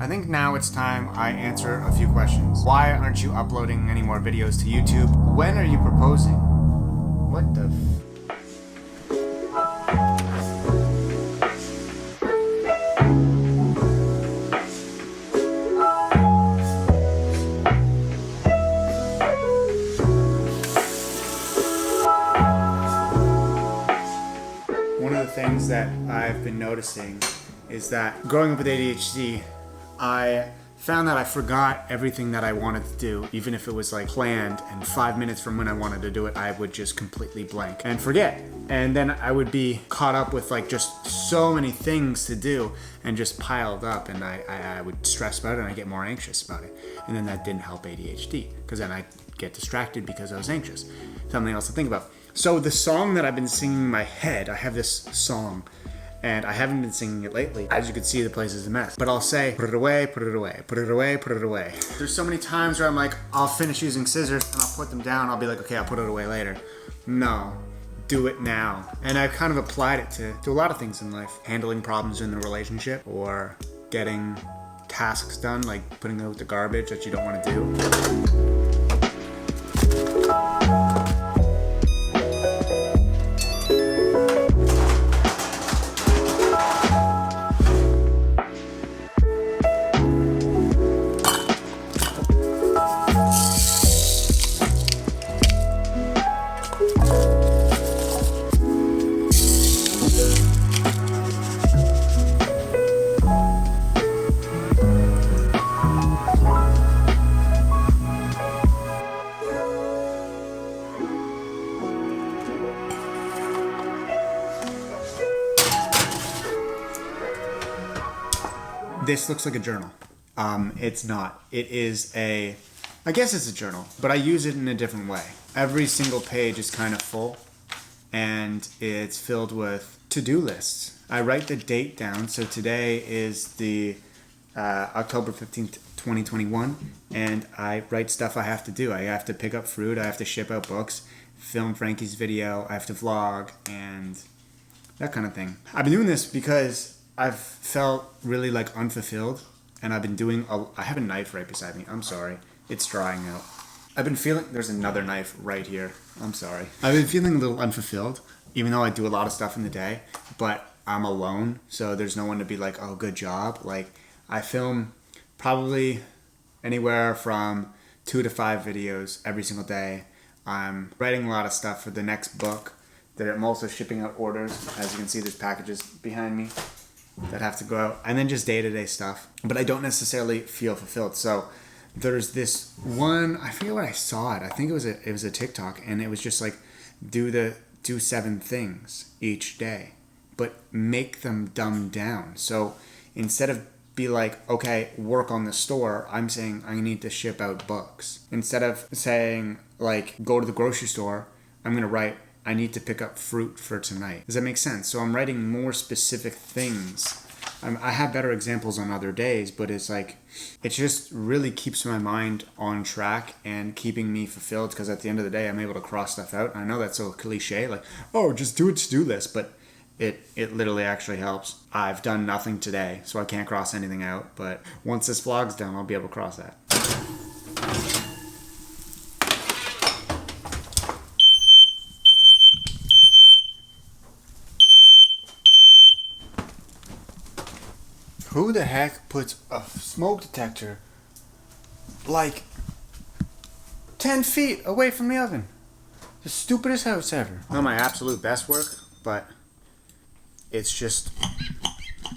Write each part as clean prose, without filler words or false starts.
I think now it's time I answer a few questions. Why aren't you uploading any more videos to YouTube? When are you proposing? What the One of the things that I've been noticing is that growing up with ADHD, I found that I forgot everything that I wanted to do, even if it was like planned, and 5 minutes from when I wanted to do it, I would just completely blank and forget. And then I would be caught up with like just so many things to do and just piled up, and I would stress about it and I get more anxious about it. And then that didn't help ADHD, because then I get distracted because I was anxious. Something else to think about. So the song that I've been singing in my head, I have this song, and I haven't been singing it lately. As you can see, the place is a mess. But I'll say, put it away, put it away, put it away, put it away. There's so many times where I'm like, I'll finish using scissors and I'll put them down. I'll be like, okay, I'll put it away later. No, do it now. And I've kind of applied it to a lot of things in life. Handling problems in the relationship, or getting tasks done, like putting out the garbage that you don't want to do. This looks like a journal. It's not. It is I guess it's a journal, but I use it in a different way. Every single page is kind of full, and it's filled with to-do lists. I write the date down, so today is the October 15th, 2021, and I write stuff I have to do. I have to pick up fruit, I have to ship out books, film Frankie's video, I have to vlog, and that kind of thing. I've been doing this because I've felt really like unfulfilled, and I've been doing I have a knife right beside me. I'm sorry. It's drying out. I've been feeling, there's another knife right here. I'm sorry. I've been feeling a little unfulfilled, even though I do a lot of stuff in the day, but I'm alone, so there's no one to be like, oh, good job. Like, I film probably anywhere from 2 to 5 videos every single day. I'm writing a lot of stuff for the next book that I'm also shipping out orders. As you can see, there's packages behind me that have to go out, and then just day-to-day stuff. But I don't necessarily feel fulfilled. So there's this one, I forget what I saw it. I think it was a TikTok, and it was just like, do 7 things each day, but make them dumbed down. So instead of be like, okay, work on the store, I'm saying I need to ship out books. Instead of saying like, go to the grocery store, I'm gonna write, I need to pick up fruit for tonight. Does that make sense? So I'm writing more specific things. I have better examples on other days, but it's like, it just really keeps my mind on track and keeping me fulfilled, because at the end of the day, I'm able to cross stuff out. I know that's so cliche, like, oh, just do a to-do list, but it literally actually helps. I've done nothing today, so I can't cross anything out, but once this vlog's done, I'll be able to cross that. Who the heck puts a smoke detector like 10 feet away from the oven? The stupidest house ever. Not my absolute best work, but it's just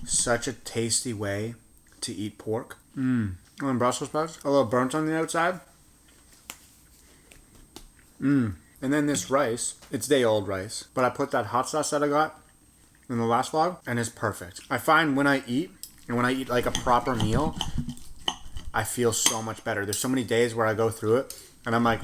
such a tasty way to eat pork. And Brussels sprouts, a little burnt on the outside. And then this rice, it's day-old rice, but I put that hot sauce that I got in the last vlog, and it's perfect. I find when I eat, and when I eat like a proper meal, I feel so much better. There's so many days where I go through it and I'm like,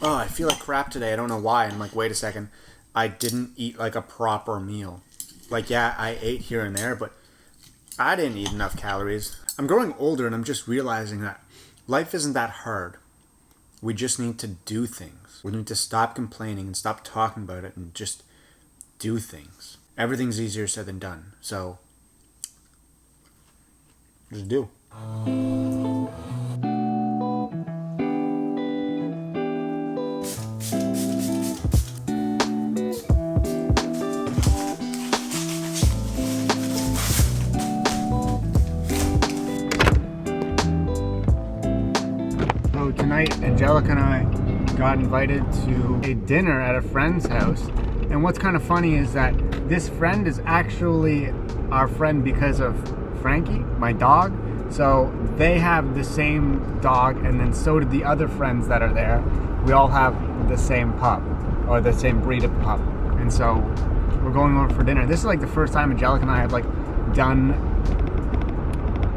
oh, I feel like crap today. I don't know why. And I'm like, wait a second. I didn't eat like a proper meal. Like, yeah, I ate here and there, but I didn't eat enough calories. I'm growing older, and I'm just realizing that life isn't that hard. We just need to do things. We need to stop complaining and stop talking about it and just do things. Everything's easier said than done. So just do. So tonight, Angelica and I got invited to a dinner at a friend's house. And what's kind of funny is that this friend is actually our friend because of Frankie, my dog. So they have the same dog, and then so did the other friends that are there. We all have the same pup, or the same breed of pup. And so we're going over for dinner. This is like the first time Angelica and I have like done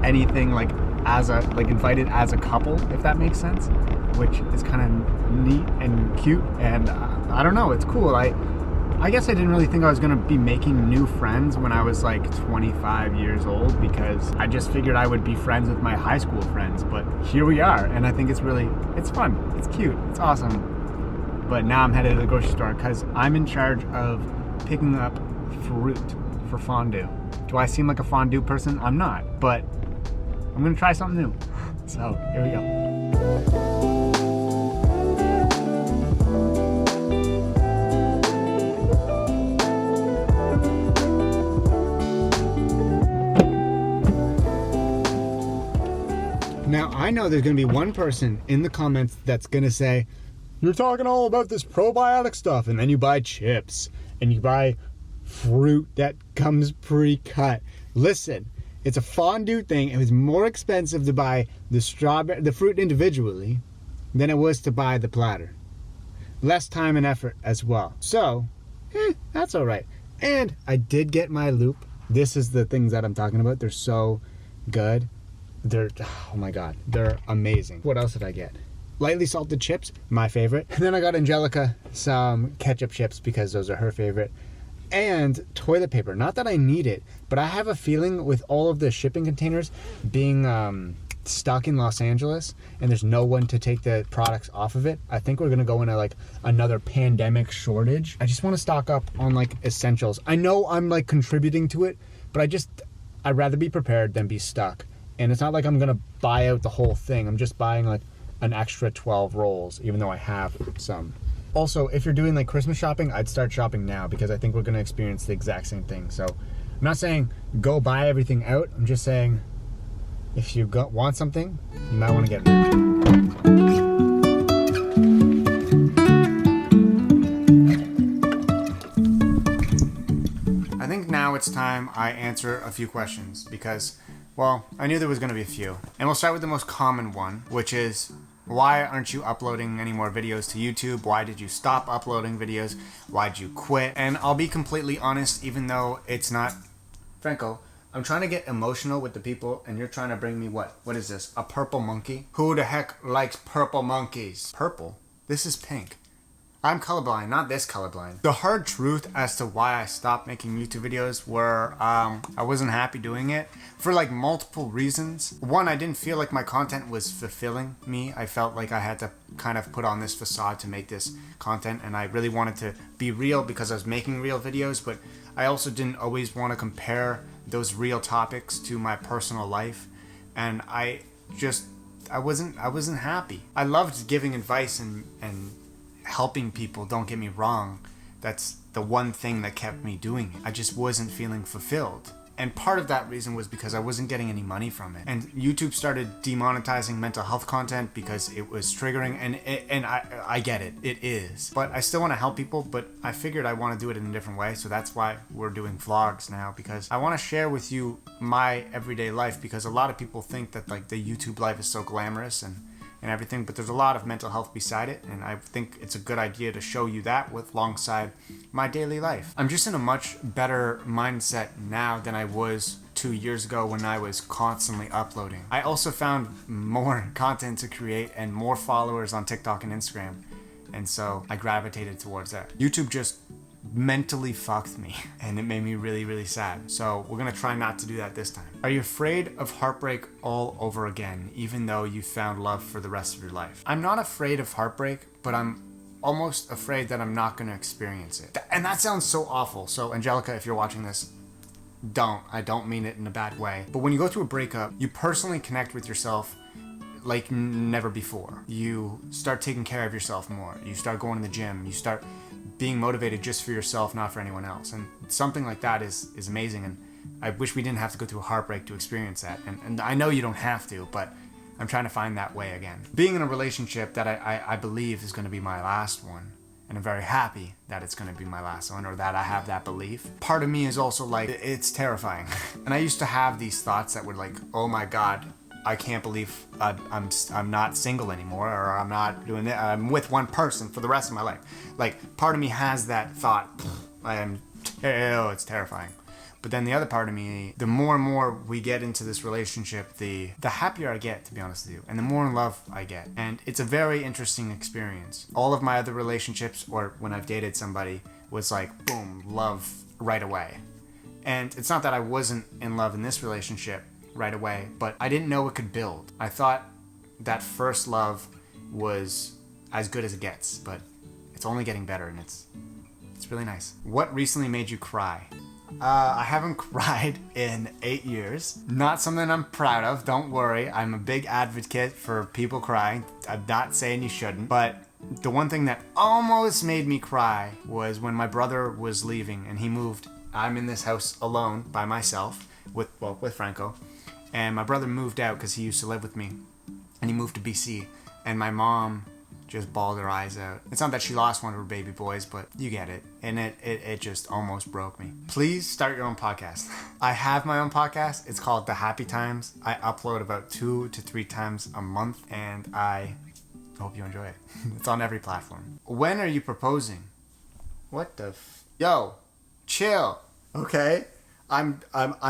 anything like invited as a couple, if that makes sense, which is kind of neat and cute. And I don't know, it's cool. I guess I didn't really think I was gonna be making new friends when I was like 25 years old, because I just figured I would be friends with my high school friends, but here we are, and I think it's fun, it's cute, it's awesome. But now I'm headed to the grocery store because I'm in charge of picking up fruit for fondue. Do I seem like a fondue person? I'm not, but I'm gonna try something new. So here we go. Now, I know there's going to be one person in the comments that's going to say, you're talking all about this probiotic stuff, and then you buy chips, and you buy fruit that comes pre-cut. Listen, it's a fondue thing. It was more expensive to buy the fruit individually than it was to buy the platter. Less time and effort as well. So, that's all right. And I did get my loop. This is the things that I'm talking about. They're so good. Oh my god, they're amazing. What else did I get? Lightly salted chips, my favorite. And then I got Angelica some ketchup chips because those are her favorite. And toilet paper. Not that I need it, but I have a feeling with all of the shipping containers being stuck in Los Angeles and there's no one to take the products off of it, I think we're gonna go into like another pandemic shortage. I just want to stock up on like essentials. I know I'm like contributing to it, but I'd rather be prepared than be stuck. And it's not like I'm gonna buy out the whole thing. I'm just buying like an extra 12 rolls, even though I have some. Also, if you're doing like Christmas shopping, I'd start shopping now because I think we're gonna experience the exact same thing. So I'm not saying go buy everything out. I'm just saying if you want something, you might want to get it. I think now it's time I answer a few questions because, well, I knew there was going to be a few. And we'll start with the most common one, which is, why aren't you uploading any more videos to YouTube? Why did you stop uploading videos? Why'd you quit? And I'll be completely honest, even though it's not Franco, I'm trying to get emotional with the people, and you're trying to bring me what? What is this? A purple monkey? Who the heck likes purple monkeys? Purple? This is pink. I'm colorblind, not this colorblind. The hard truth as to why I stopped making YouTube videos were I wasn't happy doing it for like multiple reasons. One, I didn't feel like my content was fulfilling me. I felt like I had to kind of put on this facade to make this content, and I really wanted to be real because I was making real videos, but I also didn't always want to compare those real topics to my personal life, and I wasn't happy. I loved giving advice and helping people, don't get me wrong. That's the one thing that kept me doing it. I just wasn't feeling fulfilled. And part of that reason was because I wasn't getting any money from it. And YouTube started demonetizing mental health content because it was triggering, and I get it, it is. But I still want to help people, but I figured I want to do it in a different way, so that's why we're doing vlogs now, because I want to share with you my everyday life, because a lot of people think that like the YouTube life is so glamorous and everything, but there's a lot of mental health beside it, and I think it's a good idea to show you that with alongside my daily life. I'm just in a much better mindset now than I was 2 years ago when I was constantly uploading. I also found more content to create and more followers on TikTok and Instagram, and so I gravitated towards that. YouTube just mentally fucked me, and it made me really, really sad. So we're gonna try not to do that this time. Are you afraid of heartbreak all over again, even though you found love for the rest of your life? I'm not afraid of heartbreak, but I'm almost afraid that I'm not gonna experience it. And that sounds so awful. So Angelica, if you're watching this, I don't mean it in a bad way. But when you go through a breakup, you personally connect with yourself like never before. You start taking care of yourself more. You start going to the gym. You start being motivated just for yourself, not for anyone else. And something like that is amazing. And I wish we didn't have to go through a heartbreak to experience that. And I know you don't have to, but I'm trying to find that way again. Being in a relationship that I believe is going to be my last one, and I'm very happy that it's going to be my last one, or that I have that belief. Part of me is also like, it's terrifying. And I used to have these thoughts that were like, oh my God, I can't believe I'm not single anymore, or I'm not doing it. I'm with one person for the rest of my life. Like, part of me has that thought. It's terrifying. But then the other part of me, the more and more we get into this relationship, the happier I get, to be honest with you, and the more in love I get. And it's a very interesting experience. All of my other relationships, or when I've dated somebody, was like, boom, love right away. And it's not that I wasn't in love in this relationship right away, but I didn't know it could build. I thought that first love was as good as it gets, but it's only getting better, and it's really nice. What recently made you cry? I haven't cried in 8 years. Not something I'm proud of, don't worry. I'm a big advocate for people crying. I'm not saying you shouldn't, but the one thing that almost made me cry was when my brother was leaving and he moved. I'm in this house alone by myself with Franco, and my brother moved out because he used to live with me, and he moved to BC, and my mom just bawled her eyes out. It's not that she lost one of her baby boys, but you get it. And it just almost broke me. Please start your own podcast. I have my own podcast. It's called The Happy Times. I upload about 2 to 3 times a month, and I hope you enjoy it. It's on every platform. When are you proposing? What the Yo, chill, okay? I'm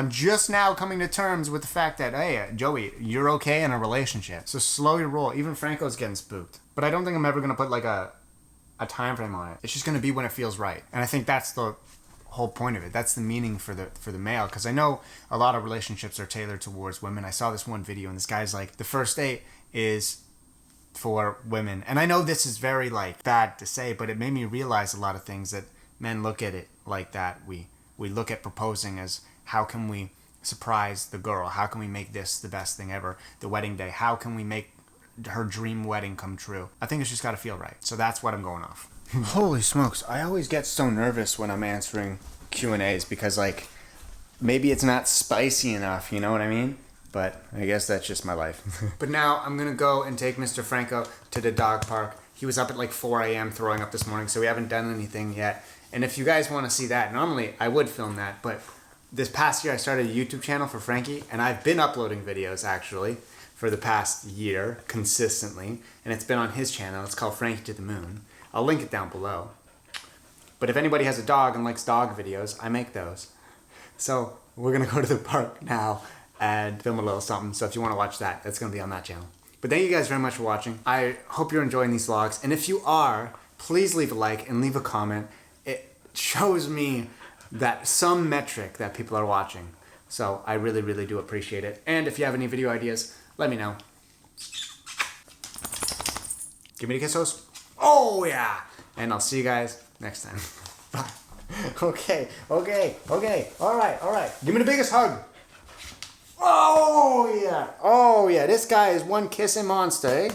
just now coming to terms with the fact that, hey, Joey, you're okay in a relationship. So slow your roll. Even Franco's getting spooked. But I don't think I'm ever going to put like a time frame on it. It's just going to be when it feels right. And I think that's the whole point of it. That's the meaning for the male. Because I know a lot of relationships are tailored towards women. I saw this one video and this guy's like, the first date is for women. And I know this is very like bad to say, but it made me realize a lot of things that men look at it like that. We look at proposing as, how can we surprise the girl? How can we make this the best thing ever? The wedding day. How can we make her dream wedding come true? I think it's just got to feel right. So that's what I'm going off. Holy smokes. I always get so nervous when I'm answering Q&As because, like, maybe it's not spicy enough, you know what I mean? But I guess that's just my life. But now I'm going to go and take Mr. Franco to the dog park. He was up at like 4 a.m. throwing up this morning, so we haven't done anything yet. And if you guys want to see that, normally I would film that, but this past year I started a YouTube channel for Frankie, and I've been uploading videos actually for the past year consistently, and it's been on his channel. It's called Frankie to the Moon. I'll link it down below. But if anybody has a dog and likes dog videos, I make those. So we're going to go to the park now and film a little something. So if you want to watch that, it's going to be on that channel. But thank you guys very much for watching. I hope you're enjoying these vlogs. And if you are, please leave a like and leave a comment. It shows me that some metric that people are watching. So I really, really do appreciate it. And if you have any video ideas, let me know. Give me the kissos. Oh yeah. And I'll see you guys next time. Bye. Okay. All right. Give me the biggest hug. Oh yeah. This guy is one kissing monster, eh?